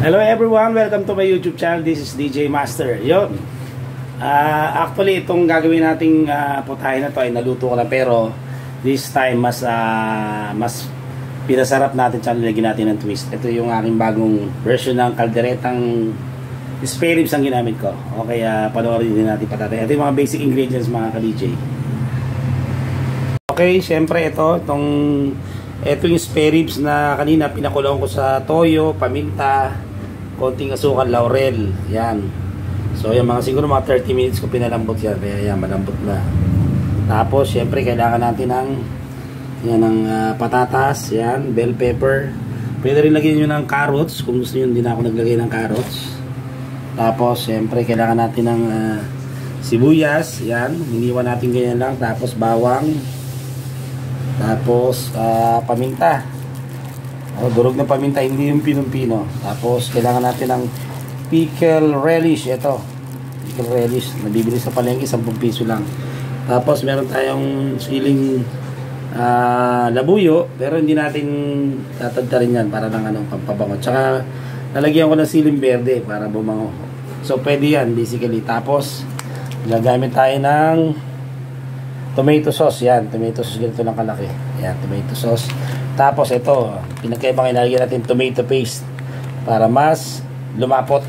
Hello everyone, welcome to my YouTube channel. This is DJ Master. Yun. Actually, itong gagawin nating putahe na to ay naluto ko na, pero this time mas pinasarap natin, tsaka nilagyan natin ng twist. Ito yung aking bagong version ng kalderetang spare ribs ang ginamit ko. Okay, panoorin din natin patatay. Ito yung mga basic ingredients mga ka-DJ. Okay, syempre ito yung spare ribs na kanina pinakulong ko sa toyo, paminta, konting asukal, laurel. Yan. So yung mga siguro mga 30 minutes ko pinalambot yan. Kaya yan, malambot na. Tapos syempre kailangan natin ng patatas, yan, bell pepper. Pwede rin lagyan nyo ng carrots kung gusto nyo. Hindi na ako naglagay ng carrots. Tapos syempre kailangan natin ng sibuyas, yan, hiniwan natin ganyan lang. Tapos bawang. Tapos paminta. Durog ng paminta, hindi yung pinong-pino. Tapos kailangan natin ng pickle relish. Ito, pickle relish, nabibili sa palengke, 10 piso lang. Tapos meron tayong siling labuyo, pero hindi natin tatagtarin yan para ng pampabango. Tsaka nalagyan ko ng siling berde para bumango. So pwede yan basically. Tapos gagamit tayo ng tomato sauce. Yan, tomato sauce, ganito lang kalaki. Yan, tomato sauce. Tapos ito, pinagkaibang ilalagyan natin tomato paste para mas lumapot.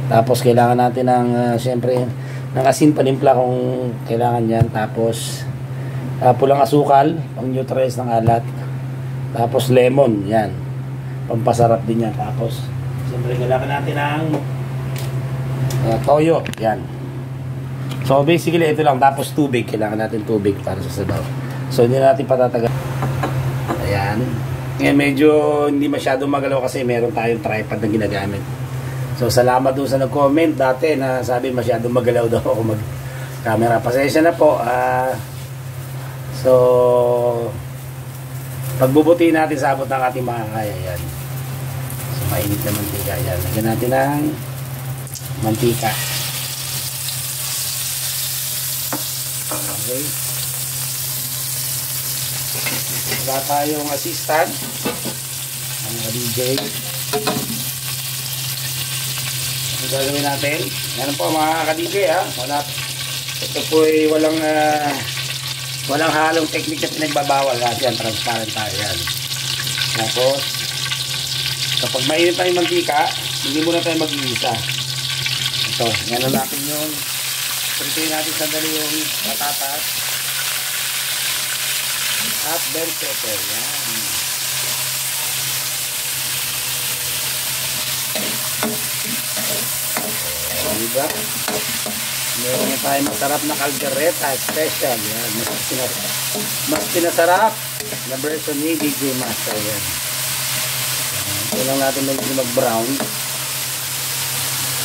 Tapos kailangan natin ng syempre ng asin, panimpla kung kailangan yan. Tapos pulang asukal, pang neutralize ng alat. Tapos lemon, yan, pampasarap din yan. Tapos syempre kailangan natin ng toyo, yan. So basically ito lang. Tapos tubig, kailangan natin tubig para sa sabaw. So hindi natin patatagal. Ayan. Ngayon medyo hindi masyadong magalaw kasi meron tayong tripod na ginagamit. So salamat doon sa nag-comment dati na sabi masyadong magalaw daw ako mag-camera. Pasensya na po. So pagbubutiin natin sa abot ng ating makakaya. Yan. So mainit na mantika. Yan. Lagyan natin ng mantika. Okay. Wala tayong assistant. Ang DJ. Ano gagawin natin? Yan po mga ka-DJ ha. Ito po ay walang halong technique na pinagbabawal. Kasi yan, transparent tayo yan. Tapos kapag mainit tayo mantika, hindi muna tayo mag-iisa. Ito, yan na natin yung prituin natin sandali yung patatas at bell pepper. Yan. Diba? Meron na tayo masarap na caldereta special. Yan. Mas pinasarap na version ni DJ Master. Yan. Ito lang natin mag-brown.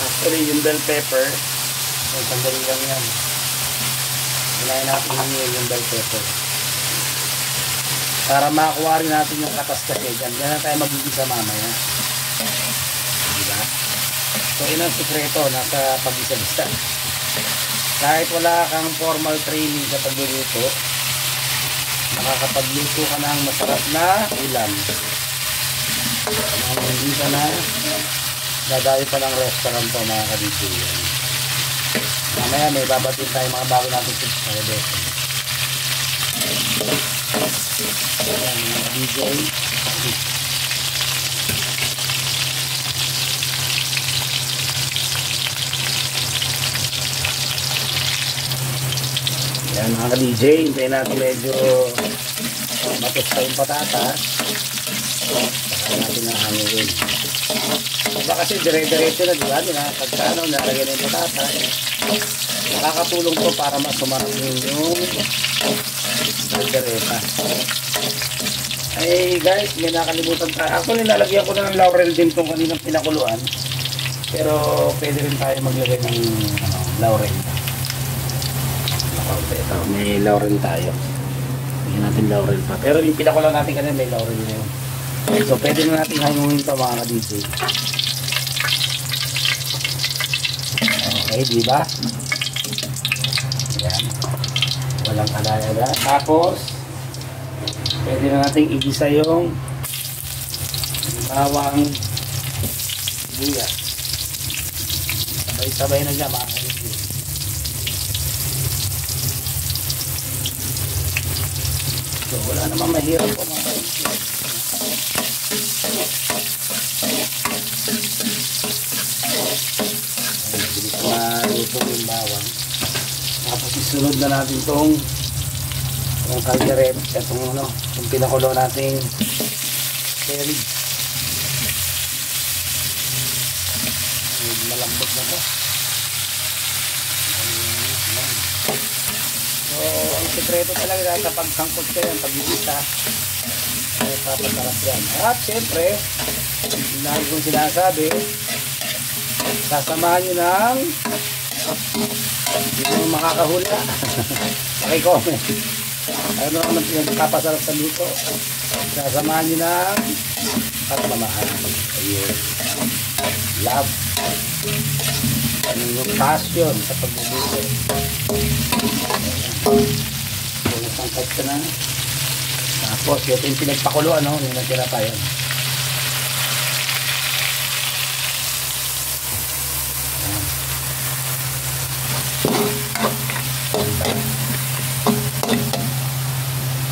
Actually yung bell pepper, sandali lang yan. Kailangan natin yung bell pepper para makakuha rin natin yung katas kasi dyan na tayo mag-igisa mamaya. Diba? So yun ang sikreto nasa pag-isa-isa. Kahit wala kang formal training sa pagluluto, makakapagluto ka ng masarap na ulam. Hindi ka na dadayo pa ng restaurant to mga ka-DJ. Mamaya may babatin tayo mga bago natin subscribers. Ayan mga DJ. Ayan mga ka-DJ, hintayin natin medyo matos pa yung patatas. Saka natin ang hangin. Diba kasi dire-diretso na, diba? Pagka nalagyan ng patatas, nakakatulong po para mas sumarap yung caldereta. Ay guys, may nakalimutan tayo. Actually nalagyan ko na ng laurel din itong kaninang pinakuluan, pero pwede rin tayo maglagay ng laurel. Ito, may laurel tayo. Lagyan natin laurel pa, pero yung pinakulan natin kanina may laurel na yun. So pwede na natin hangungin ito mga ka-DJ. Okay, diba? Ayan. Walang kalaya. Tapos pwede na natin igisa yung bawang sibuyas. Sabay-sabay na dyan mga ka-DJ. So wala naman mahirap po mga ka-DJ. Bilis na luto yung bawang. Tapos isunod na natin itong kaldereta, itong pinakulo nating cherry. Malambot na to. So ang sekreto talaga sa pagsangkot ko yan, pag-ibita ay papasarap yan. At syempre lagi kong sinasabi, sasamahan nyo ng hindi mo makakahula. Paki-comment ano naman pinagpapasarap sa luto. Sasamahan nyo ng pagmamahal. Ayun, love, yung passion sa pagluluto. So sangkot ka na. Tapos ito yung pinagpakulo, ano, yung natira pa yun.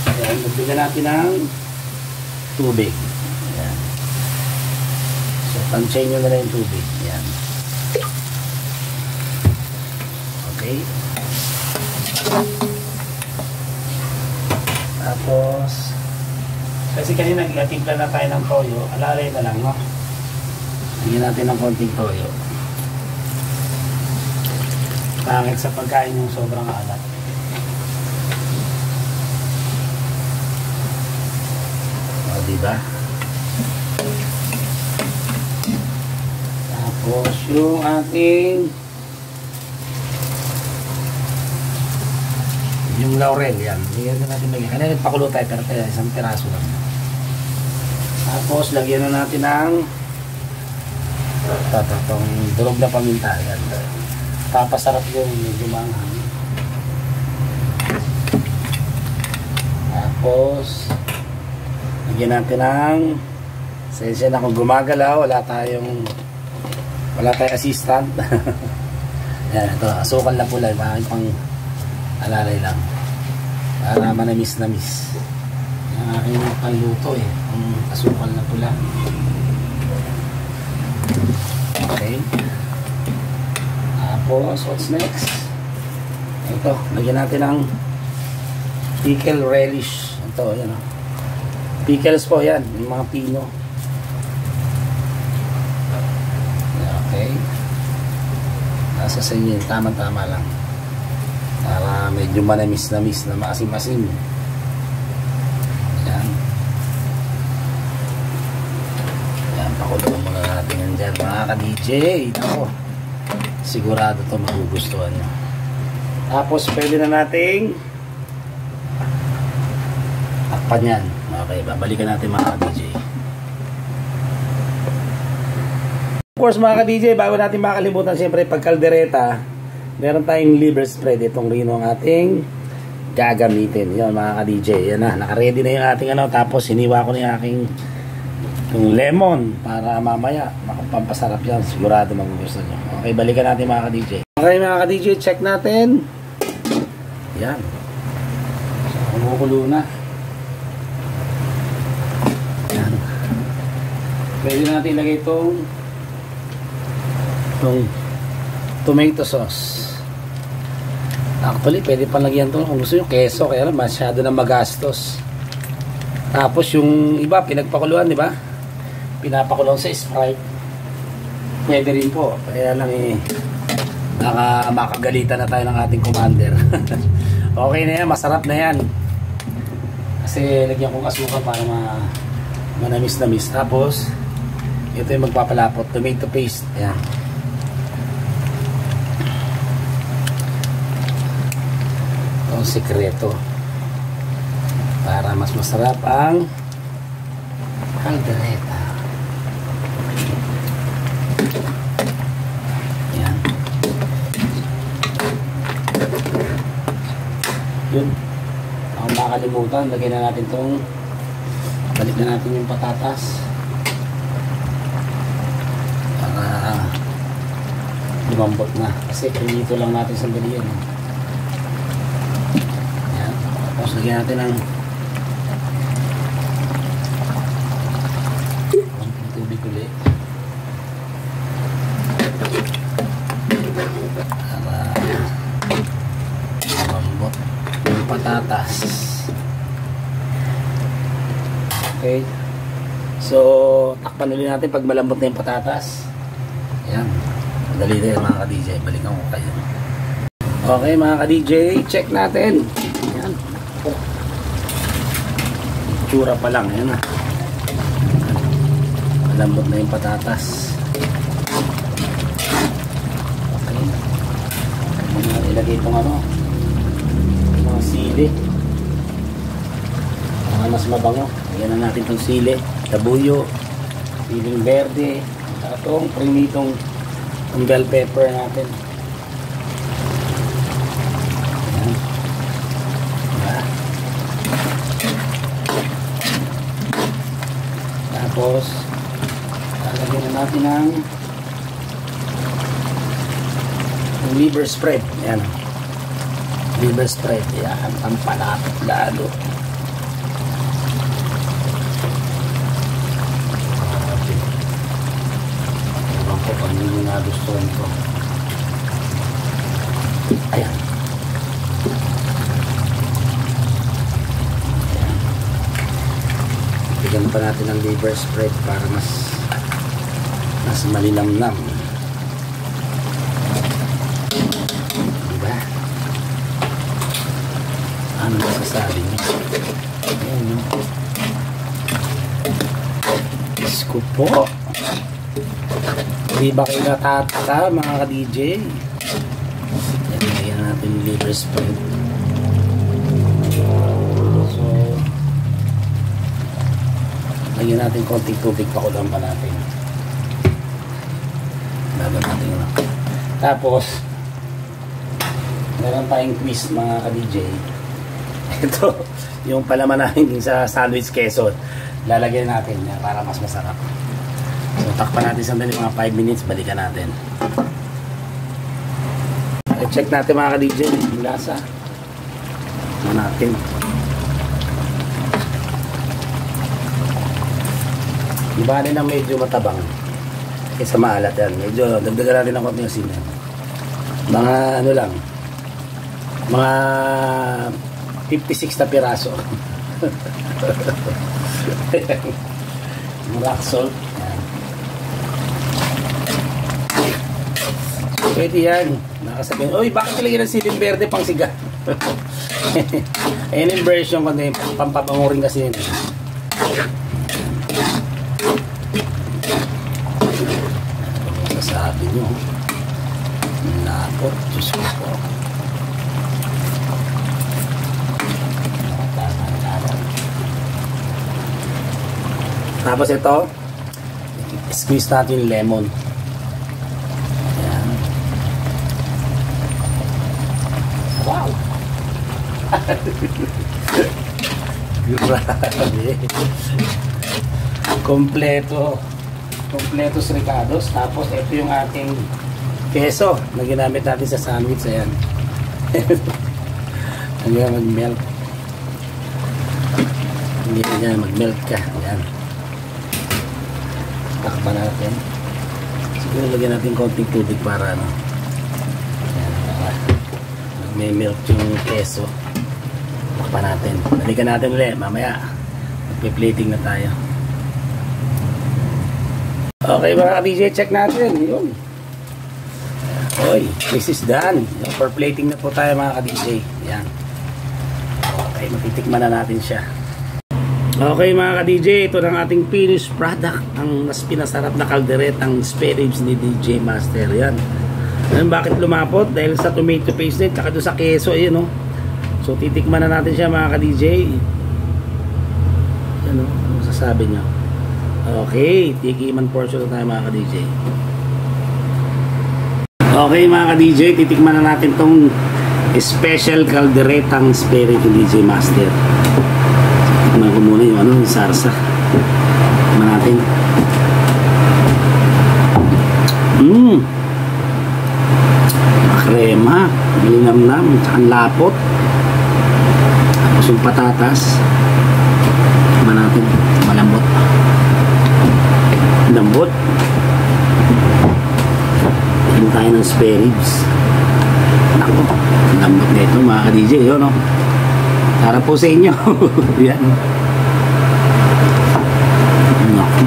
Ayan, magbigyan natin ng tubig. Ayan. So, tansyahin nyo na lang yung tubig. Ayan. Okay. Tapos, kasi kanina nagtimpla na tayo ng toyo, alalay na lang, no? Bigyan natin ng konting toyo. Pangit sa pagkain yung sobrang alat. O, diba? Tapos yung ating yung laurel, yan. Bigyan na natin lagyan. Kanina nagpakulo tayo pero kaya isang piraso lang. Tapos lagyan na natin ng itong durog na paminta. Yan. Papasarap yung medyo manghang. Tapos lagyan natin ng sensya na kung gumagalaw, wala tayong assistant. Yan, ito asukal na pula, bakit pang alalay lang para manamis yung aking panluto ang asukal na pula. Okay, tapos what's next? Ito, lagyan natin ng pickle relish. Ito, yan o, pickles po yan, yung mga pino. Okay, nasa sa inyo, tama-tama lang para medyo manamis na maasim-asim. Yan. Yan, pakuloan muna natin yan dyan mga ka-DJ. Ako, sigurado ito magugustuhan nyo. Tapos pwede na nating takpan yan. Okay, babalikan natin mga ka-DJ. Of course mga ka-DJ, bago natin makalimutan siyempre pag kaldereta, meron tayong liver spread. Itong rino ang ating gagamitin. Yun mga ka-DJ, yan na, naka-ready na yung ating ano. Tapos hiniwa ko na yung aking yung lemon para mamaya makapampasarap yan. Sigurado magugustuhan nyo. Okay, balikan natin mga ka-DJ. Okay mga ka-DJ, check natin. Yan, so kumukulo na. Yan, pwede natin ilagay itong tomato sauce. Actually, pwede pa lagyan ito kung gusto nyo keso, kaya lang masyado na magastos. Tapos yung iba pinagpakuluan, di ba? Pinapakuluan sa Sprite. Pwede rin po. Kaya lang makagalitan na tayo ng ating commander. Okay na yan, masarap na yan. Kasi lagyan kong asukal para manamis-namis. Tapos ito yung magpapalapot, tomato paste. Ayan. Ang sikreto para mas masarap ang kaldereta. Yan. Yun. Ang makalimutan, lagyan na natin itong, balik na natin yung patatas para lumambot na. Kasi pinito lang natin sandali yan. Yan. Tapos lagyan natin ng tubig ulit. Para lumambot yung patatas. Okay. So, takpan ulit natin pag malambot na yung patatas. Yan. Madali na yan mga ka-DJ. Balikan ko kayo. Okay mga ka-DJ, check natin. Yan. Oh. Itsura pa lang. Yan na. Malambot na yung patatas. Okay. Ilagay itong ano, mga sili. Mas mabango. Ayan na natin itong sili. Tabuyo. Siling verde. Itong prinitong bell pepper natin. Ayan. Diba? Tapos lalagyan na natin ng liver spread. Ayan. Liver spread. Ayan. Ang palapit lalo. Pag hindi nagustuhan ko. Ayan. Ayan. Bigyan pa natin ng liver spread para mas malinamnam. Diba? Ano masasabi niyo? Ayan yun. Isko po. Hindi ba kayo natataka mga ka-DJ? Lagyan natin yung liver spread. So, lagyan natin konting tubig, pakulang pa natin. Lagyan natin yun. Tapos, meron tayong twist mga ka-DJ. Ito, yung palaman natin sa sandwich queso. Lalagyan natin para mas masarap. So, takpan natin sandali mga 5 minutes, balikan natin. I-check natin mga ka-DJ yung lasa. Ano natin. Iba rin ang medyo matabang kaysa maalat yan. Medyo dagdagan natin ng konti yung asin. Mga ano lang, mga 56 na piraso. Rock salt. Pwede yan. Nakasabihin, uy, bakit talaga ng siling verde pang siga? Ayan yung version ko na yung pampapanguring kasi yun. Sasabi nyo. Napot. Diyos ko po. Tapos ito, squeeze natin yung lemon. Wow! Grabe! Kompletos ricados. Tapos ito yung ating keso na ginamit natin sa sandwich. Ayan. Hanggang mag-melt. Hindi na dyan, mag-melt ka. Ayan. Takpan natin. Siguro lagyan natin konting tubig para ano. May milk yung keso. Takpan natin. Balikan natin ulit mamaya. Magpe-plating na tayo. Okay mga ka-DJ, check natin. Yun. Oy, this is done. For plating na po tayo mga ka-DJ. Yan. Okay, matitikman na natin siya. Okay mga ka-DJ, ito ng ating finished product. Ang mas pinasarap na kalderetang spare ribs ni DJ Master. Yan. Bakit lumapot? Dahil sa tomato paste net, tsaka doon sa keso, ayun, no? So, titikman na natin siya, mga ka-DJ. Ano? Ano masasabi nyo? Okay, tikiman portion na tayo, mga ka-DJ. Okay, mga ka-DJ, titikman na natin tong special calderetang spare ribs ni DJ Master. Titikman ko muna yung, yung sarsa. Titikman natin. 'Di ba? 'Di ba? Kompleto. Kompleto 's ricados, tapos ito yung ating queso na ginamit natin sa sandwich. Ayan. Mga 56 na piraso. Kompleto. Krema, malinamnam, tsaka lapot. Tapos yung patatas. Tama natin, malambot. Lambot. Tingin tayo ng spare ribs. Naku, lambot na ito mga ka-DJ, yun, no? Para po sa inyo. Yan. Naku.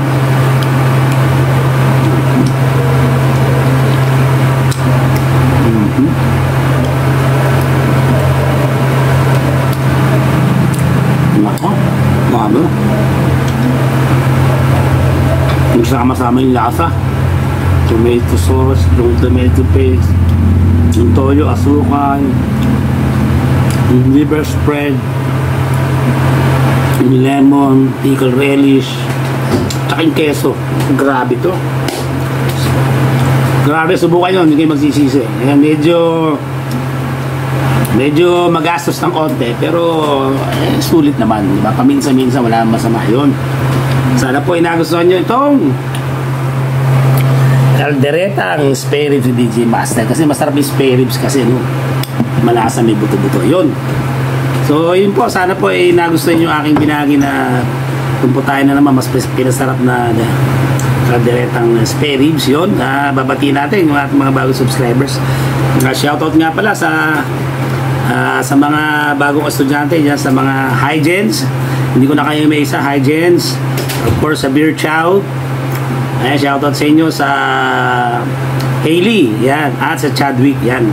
Naku, mahalo. Magsama-sama yung lasa. Tomato sauce, yung tomato paste, yung toyo, asukal, yung liver spread, yung lemon, pickle relish, tsaka yung keso. Grabe to. Grabe, subukan nyo, hindi kayo magsisisi. Ayan, medyo magastos ng konti, pero sulit naman, diba? Paminsan-minsan wala masama yun. Sana po inagustuhan nyo itong kalderetang spare ribs with DJ Master, kasi masarap yung spare ribs kasi, no? Malasa, may buto-buto yun. So yun po, sana po nagustuhan nyo aking binagi na kumputahin na naman mas pinasarap na kalderetang spare ribs. Yun, babatiin natin yung ating mga bagong subscribers. Shoutout nga pala sa mga bagong estudyante dyan, sa mga Hygens. Hindi ko na kayo may isa, Hygens. Of course, sa Beer Chow. Ayan, shoutout sa inyo sa Hailey, yan, at sa Chadwick, yan.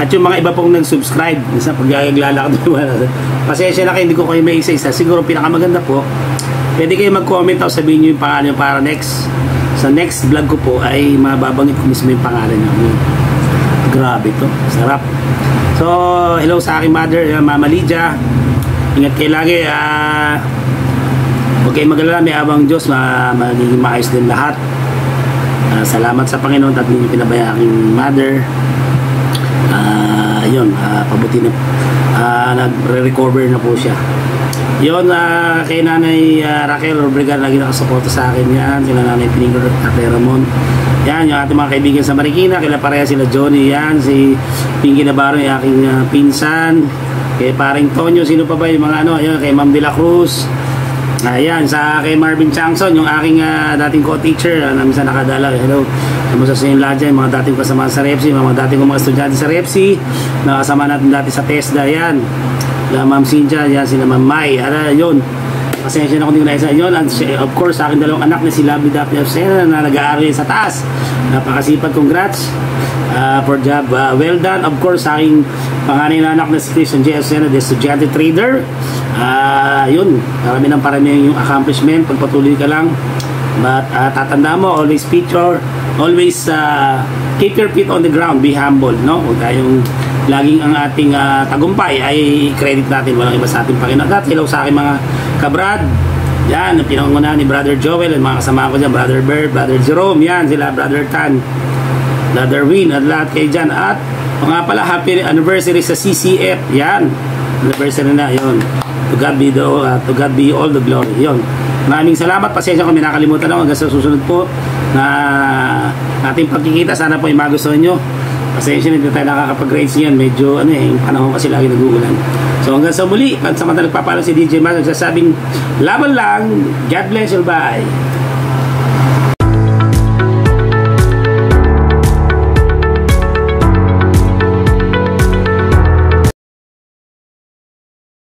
At yung mga iba pong nag-subscribe sa paglalakad, pasensya na kayo, hindi ko kayo may isa-isa. Siguro pinakamaganda po, pwede kayo mag-comment o sabihin nyo yung pangalan nyo para sa next vlog ko po ay mababanggit ko mismo yung pangalan nyo. Grabe to, sarap. So, hello sa aking mother, Mama Lydia. Ingat kayo lagi. Huwag kayong mag-alala, may abang Diyos, magiging maayos din lahat. Salamat sa Panginoon at hindi pinabaya aking mother. Yun, pabuti na, nagre-recover na po siya. Yun, kay Nanay Raquel Obregan, lagi nakasuporta sa akin yan. Sila Nanay Pinigor at Ramon. Yan, yung ating mga kaibigan sa Marikina, kila pareha sila Johnny, yan, si Pinky Navarro, yung aking pinsan, kay paring Tonyo, sino pa ba yung mga ano, yun, kay Ma'am De La Cruz. Ayan, kay Marvin Changson, yung aking dating co-teacher, na minsan nakadala. Hello, kamusta sa inyo lahat dyan, mga dating kasama sa Repsi, mga dating mga estudyante sa Repsi, nakasama natin dati sa TESDA, yan. Sila Ma'am Cynthia, yan, sila Ma'am Mai, yun. Pasensya na kung hindi ko naisa yun. And of course, sa aking dalawang anak na si Lovely Daphne Afsena na nag-aaral sa taas. Napakasipag, congrats for job. Well done. Of course, sa aking panganay na anak na si Christian J. Afsena, the estudyante trader. Yun, parami yung accomplishment. Pagpatuloy ka lang. But tatanda mo, always keep your feet on the ground. Be humble, no? Huwag tayong laging ang ating tagumpay ay credit natin. Walang iba sa ating Panginoon. At hello sa aking mga kabrad. Yan, ang pinangungunahan ni Brother Joel at mga kasama ko dyan, Brother Bert, Brother Jerome, yan, sila Brother Tan, Brother Win, at lahat kayo dyan. At mga pala, happy anniversary sa CCF. Yan, anniversary na, yun. To God be all the glory. Yun. Maraming salamat. Pasensya kung may nakalimutan ako. Hanggang sa susunod po na ating pagkikita. Sana po ay magustuhan nyo. Pasensya na, hindi tayo nakakapag-grades yan. Medyo, yung panahon kasi lagi nag-uulan. So hanggang sa muli, pansamantala nagpapaalam si DJ Mas, nagsasabing, laban lang, God bless you, bye.